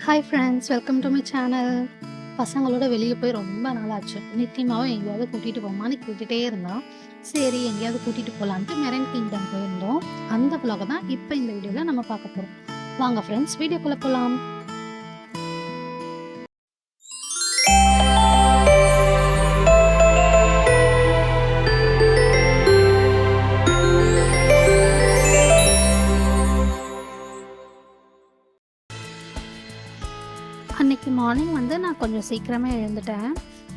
Hi friends, welcome to my channel. பசங்களோட வெளியே போய் ரொம்ப நாள் ஆச்சு. நிச்சயமாவும் எங்கேயாவது கூட்டிகிட்டு போமான்னு கேட்டுகிட்டே இருந்தான். சரி, எங்கேயாவது கூட்டிகிட்டு போகலான்ட்டு மெரைன் கிங்டம் போயிருந்தோம். அந்த vlog தான் இப்போ இந்த வீடியோவில் நம்ம பார்க்க போகிறோம். வாங்க ஃப்ரெண்ட்ஸ், வீடியோக்குள்ளே போகலாம். அன்னைக்கு மார்னிங் நான் கொஞ்சம் சீக்கிரமே எழுந்துட்டேன்.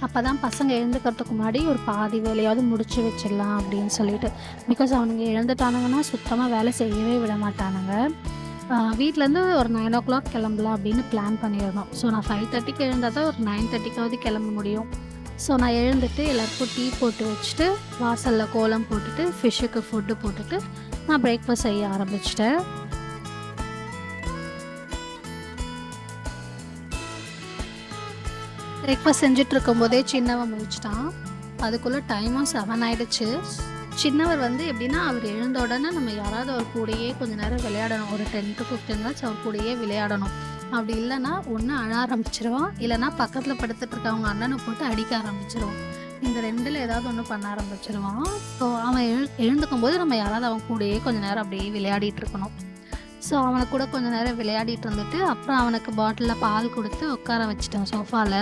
அப்போ தான் பசங்க எழுந்துக்கிறதுக்கு முன்னாடி ஒரு பாதி வேலையாவது முடிச்சு வச்சிடலாம் அப்படின்னு சொல்லிட்டு. பிகாஸ் அவனுங்க எழுந்துட்டானுங்கன்னா சுத்தமாக வேலை செய்யவே விட மாட்டானுங்க. வீட்டிலேருந்து ஒரு 9 o'clock கிளம்பலாம் அப்படின்னு பிளான் பண்ணியிருந்தோம். ஸோ நான் 5:30க்கு எழுந்தால் தான் ஒரு 9:30க்காவது கிளம்ப முடியும். ஸோ நான் எழுந்துட்டு எல்லாருக்கும் டீ போட்டு வச்சுட்டு வாசலில் கோலம் போட்டுட்டு ஃபிஷ்ஷுக்கு ஃபுட்டு போட்டுட்டு நான் பிரேக்ஃபாஸ்ட் செய்ய ஆரம்பிச்சிட்டேன். பிரேக்ஃபாஸ்ட் செஞ்சுட்டு இருக்கும்போதே சின்னவன் முடிச்சிட்டான். அதுக்குள்ளே டைமும் 7 ஆகிடுச்சு. சின்னவர் எப்படின்னா, அவர் எழுந்த உடனே நம்ம யாராவது அவர் கூடயே கொஞ்சம் நேரம் விளையாடணும். ஒரு 10 to 15 minutes அவர் கூடயே விளையாடணும். அப்படி இல்லைன்னா ஒன்று அழ ஆரம்பிச்சிருவான், இல்லைனா பக்கத்தில் படுத்துட்டு இருக்க அவங்க அண்ணனை போட்டு அடிக்க ஆரம்பிச்சிருவான். இந்த ரெண்டில் ஏதாவது ஒன்று பண்ண ஆரம்பிச்சிருவான். ஸோ அவன் எழுந்துக்கும் போது நம்ம யாராவது அவன் கூடயே கொஞ்சம் நேரம் அப்படியே விளையாடிட்டு இருக்கணும். ஸோ அவனை கூட கொஞ்சம் நேரம் விளையாடிட்டு இருந்துட்டு அப்புறம் அவனுக்கு பாட்டிலில் பால் கொடுத்து உட்கார வச்சிட்டேன் சோஃபாவில்.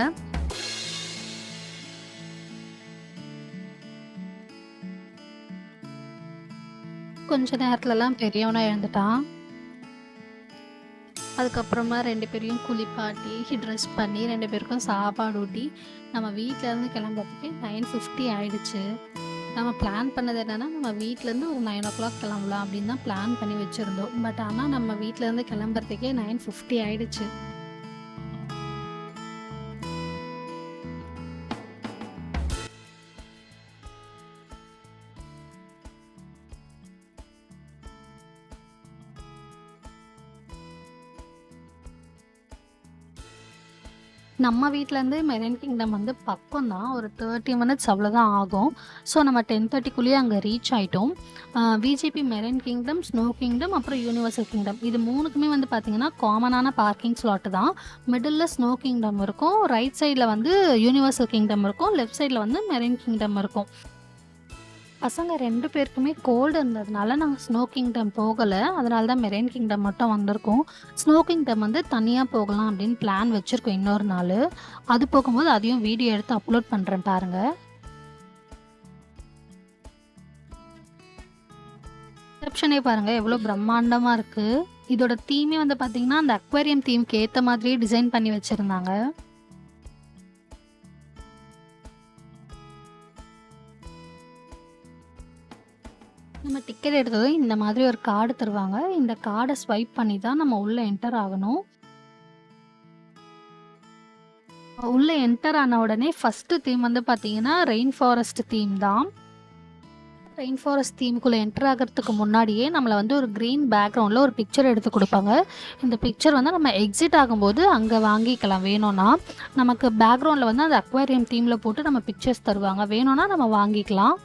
கொஞ்ச நேரத்துலலாம் பெரியவனா எழுந்துட்டான். அதுக்கப்புறமா 2 பேரையும் குளிப்பாட்டி ட்ரெஸ் பண்ணி 2 பேருக்கும் சாப்பாடு ஊட்டி நம்ம வீட்டிலேருந்து கிளம்புறதுக்கு 9:50 ஆயிடுச்சு. நம்ம பிளான் பண்ணது என்னென்னா, நம்ம வீட்டிலேருந்து ஒரு 9 o'clock கிளம்பலாம் அப்படின்னு தான் பிளான் பண்ணி வச்சுருந்தோம். பட் ஆனால் நம்ம வீட்டிலேருந்து கிளம்புறதுக்கே 9:50 ஆயிடுச்சு. நம்ம வீட்டிலேருந்து மெரைன் கிங்டம் பக்கம் தான், ஒரு 30 minutes அவ்வளோதான் ஆகும். ஸோ நம்ம 10:30க்குள்ளேயே அங்கே ரீச் ஆகிட்டோம். VGP marine kingdom, snow kingdom, அப்புறம் யூனிவர்சல் கிங்டம், இது மூணுக்குமே பார்த்திங்கன்னா காமனான பார்க்கிங் ஸ்லாட்டு தான். மிடில் ஸ்னோ கிங்டம் இருக்கும், ரைட் சைடில் யூனிவர்சல் கிங்டம் இருக்கும், லெஃப்ட் சைடில் மெரைன் கிங்டம் இருக்கும். பசங்க 2 பேருக்குமே கோல்டு இருந்ததுனால நாங்கள் ஸ்னோ கிங்டம் போகலை. அதனால தான் மெரைன் கிங்டம் மட்டும் வந்திருக்கோம். ஸ்னோ கிங்டம் தனியாக போகலாம் அப்படின்னு பிளான் வச்சுருக்கோம் இன்னொரு நாள். அது போகும்போது அதையும் வீடியோ எடுத்து அப்லோட் பண்ணுறேன் பாருங்கள். ரிசப்ஷனே பாருங்கள் எவ்வளோ பிரம்மாண்டமாக இருக்குது. இதோட தீமே பார்த்திங்கன்னா அந்த அக்வேரியம் தீமுக்கு ஏற்ற மாதிரியே டிசைன் பண்ணி வச்சுருந்தாங்க. நம்ம டிக்கெட் எடுத்ததும் இந்த மாதிரி ஒரு கார்டு தருவாங்க. இந்த கார்டை ஸ்வைப் பண்ணி தான் நம்ம உள்ளே என்டர் ஆகணும். உள்ளே என்டர் ஆன உடனே ஃபஸ்ட்டு தீம் பார்த்தீங்கன்னா ரெயின் ஃபாரஸ்ட் தீம் தான். ரெயின் ஃபாரஸ்ட் தீமுக்குள்ளே என்டர் ஆகிறதுக்கு முன்னாடியே நம்மளை ஒரு க்ரீன் பேக்ரவுண்டில் ஒரு பிக்சர் எடுத்து கொடுப்பாங்க. இந்த பிக்சர் நம்ம எக்ஸிட் ஆகும்போது அங்கே வாங்கிக்கலாம். வேணும்னா நமக்கு பேக்ரவுண்டில் அந்த அக்வேரியம் தீமில் போட்டு நம்ம பிக்சர்ஸ் தருவாங்க. வேணும்னா நம்ம வாங்கிக்கலாம்.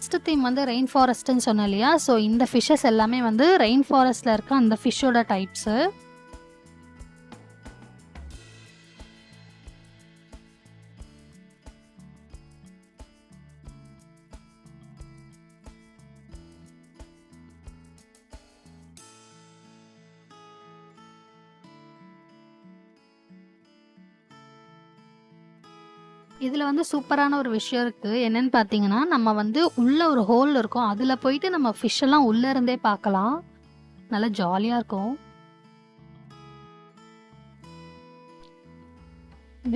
ஃபஸ்ட்டு தீம் ரெயின் ஃபாரஸ்ட்டுன்னு சொன்னேன் இல்லையா? ஸோ இந்த ஃபிஷ்ஷஸ் எல்லாமே ரெயின் ஃபாரஸ்ட்டில் இருக்க அந்த ஃபிஷ்ஷோட டைப்ஸு. இதில் சூப்பரான ஒரு விஷயம் இருக்குது. என்னன்னு பார்த்தீங்கன்னா, நம்ம உள்ள ஒரு ஹோல் இருக்கும். அதில் போயிட்டு நம்ம ஃபிஷ் எல்லாம் உள்ளே இருந்தே பார்க்கலாம். நல்லா ஜாலியாக இருக்கும்.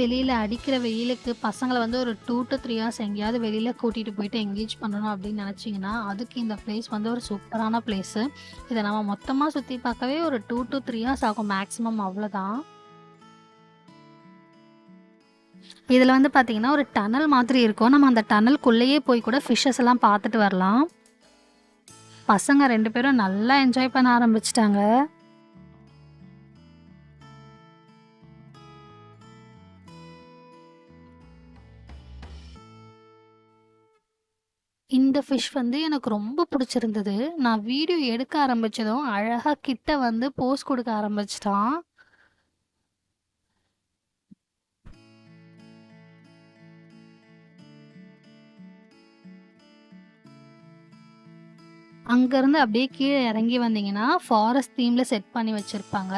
வெளியில் அடிக்கிற வெயிலுக்கு பசங்களை ஒரு 2 to 3 hours எங்கேயாவது வெளியில் கூட்டிகிட்டு போயிட்டு எங்கேஜ் பண்ணணும் அப்படின்னு நினச்சிங்கன்னா, அதுக்கு இந்த பிளேஸ் ஒரு சூப்பரான பிளேஸு. இதை நம்ம மொத்தமாக சுற்றி பார்க்கவே ஒரு 2 to 3 hours ஆகும் மேக்ஸிமம், அவ்வளோதான். இதில் பார்த்தீங்கன்னா ஒரு டனல் மாதிரி இருக்கும். நம்ம அந்த டனல்குள்ளேயே போய் கூட ஃபிஷ்ஷஸ் எல்லாம் பார்த்துட்டு வரலாம். பசங்க 2 பேரும் நல்லா என்ஜாய் பண்ண ஆரம்பிச்சிட்டாங்க. இந்த ஃபிஷ் வந்து எனக்கு ரொம்ப பிடிச்சிருந்தது. நான் வீடியோ எடுக்க ஆரம்பிச்சதும், அழகா கிட்ட வந்து போஸ் குடுக்க ஆரம்பிச்சுட்டான். அங்கருந்து அப்படியே கீழ இறங்கி வந்தீங்கன்னா, ஃபாரஸ்ட் தீம்ல செட் பண்ணி வச்சிருப்பாங்க.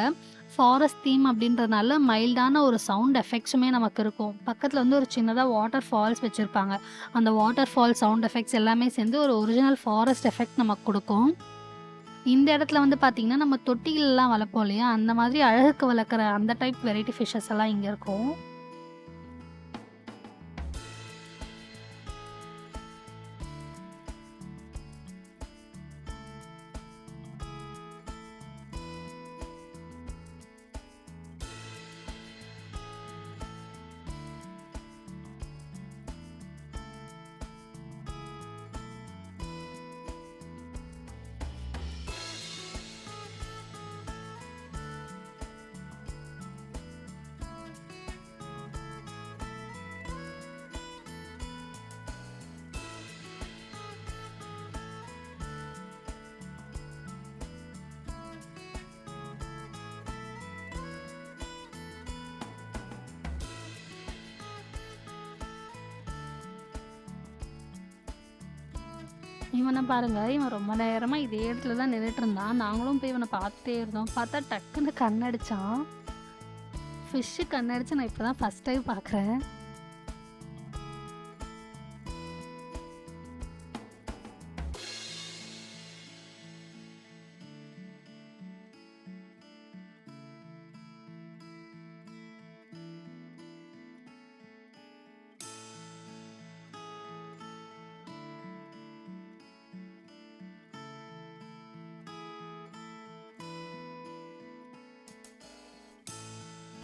ஃபாரஸ்ட் தீம் அப்படின்றதுனால மைல்டான ஒரு சவுண்ட் எஃபெக்ட்ஸுமே நமக்கு இருக்கும். பக்கத்துல வந்து ஒரு சின்னதா வாட்டர் ஃபால்ஸ் வச்சிருப்பாங்க. அந்த வாட்டர் ஃபால் சவுண்ட் எஃபெக்ட்ஸ் எல்லாமே சேர்ந்து ஒரு ஒரிஜினல் ஃபாரஸ்ட் எஃபெக்ட் நமக்கு குடுக்கும். இந்த இடத்துல வந்து பார்த்தீங்கன்னா, நம்ம தொட்டிகள்லாம் வளர்ப்போம் இல்லையா? அந்த மாதிரி அழகுக்கு வளர்க்குற அந்த டைப் வெரைட்டி ஃபிஷஸ் எல்லாம் இங்க இருக்கும். இவன பாருங்க, இவன் ரொம்ப நேரமா இதே இடத்துல தான் நின்னுட்டு இருந்தான். நாங்களும் போய் இவன பார்த்துட்டே இருந்தோம். பார்த்தா டக்குன்னு கண்ணடிச்சான். ஃபிஷ்ஷு கண்ணடிச்சு நான் இப்ப தான் ஃபர்ஸ்ட் டைம் பார்க்குறேன்.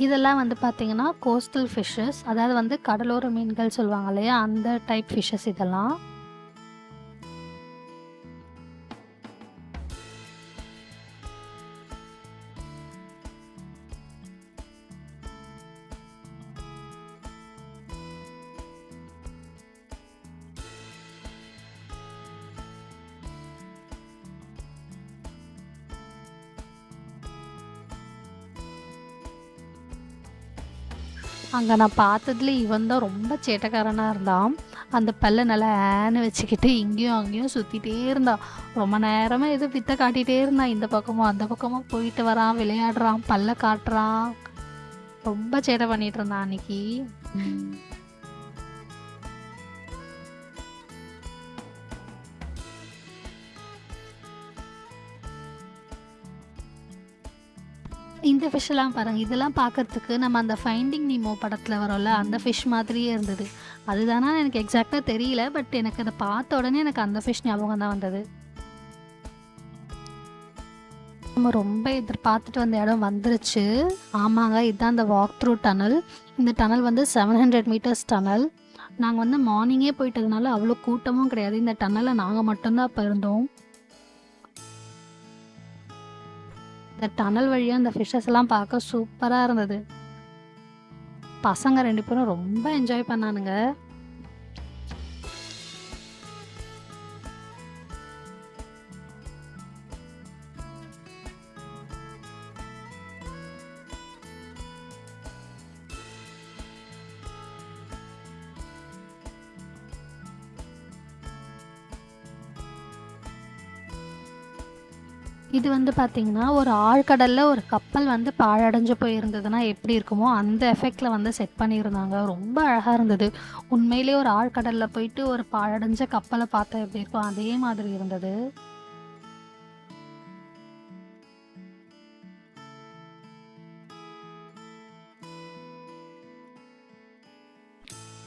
இதெல்லாம் வந்து பார்த்தீங்கன்னா, கோஸ்டல் ஃபிஷ்ஷஸ். அதாவது வந்து கடலோர மீன்கள் சொல்லுவாங்க இல்லையா? அந்த டைப் ஃபிஷ்ஷஸ் இதெல்லாம். அங்க நான் பார்த்ததுல இவன் தான் ரொம்ப சேட்டைக்காரனா இருந்தான். அந்த பல்ல நல்லா ஆன்னு வச்சுக்கிட்டு இங்கேயும் அங்கேயும் சுத்திட்டே இருந்தான். ரொம்ப நேரமா ஏதோ வித்த காட்டிட்டே இருந்தான். இந்த பக்கமும் அந்த பக்கமா போயிட்டு வரான், விளையாடுறான், பல்ல காட்டுறான். ரொம்ப சேட்டை பண்ணிட்டு இருந்தான் அன்னைக்கு. இந்த ஃபிஷ் எல்லாம் பாருங்க. இதெல்லாம் பார்க்கறதுக்கு நம்ம அந்த ஃபைண்டிங் நீமோ படத்துல வரும்ல, அந்த ஃபிஷ் மாதிரியே இருந்தது. அதுதானா எனக்கு எக்ஸாக்ட்டா தெரியல. பட் எனக்கு அத பார்த்த உடனே எனக்கு அந்த ஃபிஷ் ஞாபகம் தான் வந்தது. நம்ம ரொம்ப எதிர்பார்த்துட்டு வந்த இடம் வந்துருச்சு. ஆமாங்க, இதுதான் அந்த வாக் த்ரூ டனல். இந்த டனல் வந்து 700 மீட்டர்ஸ் டனல். நாங்க வந்து மார்னிங்கே போயிட்டதுனால அவ்வளோ கூட்டமும் கிடையாது. இந்த டனல்ல நாங்க மட்டும் தான் அப்ப இருந்தோம். இந்த டனல் வழியா அந்த ஃபிஷஸ் எல்லாம் பார்க்க சூப்பரா இருந்தது. பசங்க 2 பேரும் ரொம்ப என்ஜாய் பண்ணானுங்க. இது வந்து பார்த்தீங்கன்னா, ஒரு ஆழ்கடல்ல ஒரு கப்பல் வந்து பாழடைஞ்சு போயிருந்ததுன்னா எப்படி இருக்குமோ, அந்த எஃபெக்ட்ல வந்து செட் பண்ணியிருந்தாங்க. ரொம்ப அழகா இருந்தது. உண்மையிலேயே ஒரு ஆழ்கடல்ல போயிட்டு ஒரு பாழடைஞ்ச கப்பல பார்த்தா எப்படி இருக்கும், அதே மாதிரி இருந்தது.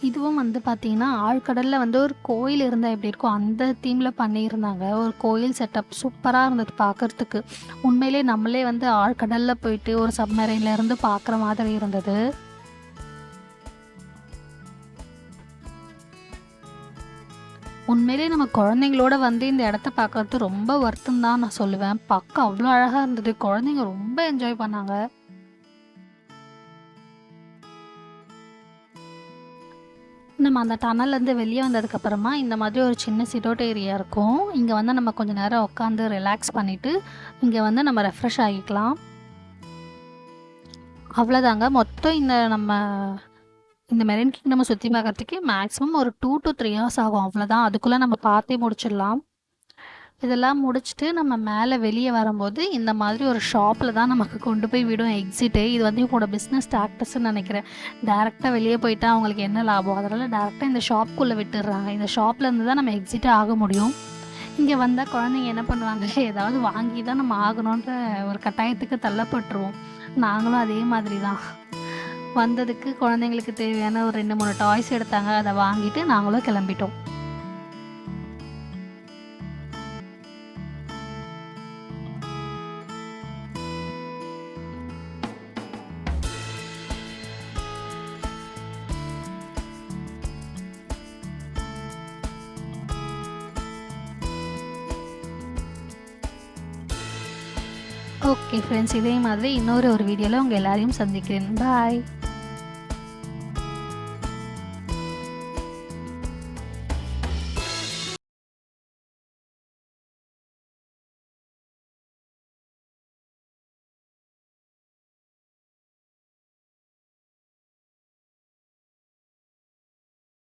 இதுவும் வந்து பார்த்தீங்கன்னா, ஆழ்கடல்ல வந்து ஒரு கோயில் இருந்தா எப்படி இருக்கும், அந்த தீம்ல பண்ணியிருந்தாங்க. ஒரு கோயில் செட்டப் சூப்பரா இருந்தது பார்க்கறதுக்கு. உண்மையிலேயே நம்மளே வந்து ஆழ்கடல்ல போயிட்டு ஒரு சப்மரைன்ல இருந்து பார்க்குற மாதிரி இருந்தது. உண்மையிலேயே நம்ம குழந்தைங்களோட வந்து இந்த இடத்த பார்க்கறது ரொம்ப வருத்தம் தான் நான் சொல்லுவேன். பார்க்க அவ்வளோ அழகா இருந்தது. குழந்தைங்க ரொம்ப என்ஜாய் பண்ணாங்க. நம்ம அந்த டனல்லேருந்து வெளியே வந்ததுக்கப்புறமா இந்த மாதிரி ஒரு சின்ன சிட் அவுட் ஏரியா இருக்கும். இங்கே வந்து நம்ம கொஞ்சம் நேரம் உட்காந்து ரிலாக்ஸ் பண்ணிவிட்டு இங்கே வந்து நம்ம ரெஃப்ரெஷ் ஆகிக்கலாம். அவ்வளோதாங்க. மொத்தம் இந்த மெரின் கிங்டமை சுற்றி பார்க்குறதுக்கு மேக்ஸிமம் ஒரு 2 to 3 ஹவர்ஸ் ஆகும். அவ்வளோதான். அதுக்குள்ளே நம்ம பார்த்தே முடிச்சிடலாம். இதெல்லாம் முடிச்சுட்டு நம்ம மேலே வெளியே வரும்போது இந்த மாதிரி ஒரு ஷாப்பில் தான் நமக்கு கொண்டு போய் விடும் எக்ஸிட்டு. இது வந்து இவங்களோட பிஸ்னஸ் டாக்டர்ஸ்ன்னு நினைக்கிறேன். டேரெக்டாக வெளியே போயிட்டா அவங்களுக்கு என்ன லாபம், அதனால் டேரெக்டாக இந்த ஷாப்புக்குள்ளே விட்டுடுறாங்க. இந்த ஷாப்லேருந்து தான் நம்ம எக்ஸிட்டே ஆக முடியும். இங்கே வந்தால் குழந்தைங்க என்ன பண்ணுவாங்க, ஏதாவது வாங்கி தான் நம்ம ஆகணுன்ற ஒரு கட்டாயத்துக்கு தள்ளப்பட்டுருவோம். நாங்களும் அதே மாதிரி தான். வந்ததுக்கு குழந்தைங்களுக்கு தேவையான ஒரு 2-3 டாய்ஸ் எடுத்தாங்க. அதை வாங்கிட்டு நாங்களும் கிளம்பிட்டோம். ஓகே ஃப்ரெண்ட்ஸ், இதே மாதிரி இன்னொரு வீடியோவில் உங்கள் எல்லாரையும் சந்திக்கிறேன். பாய்.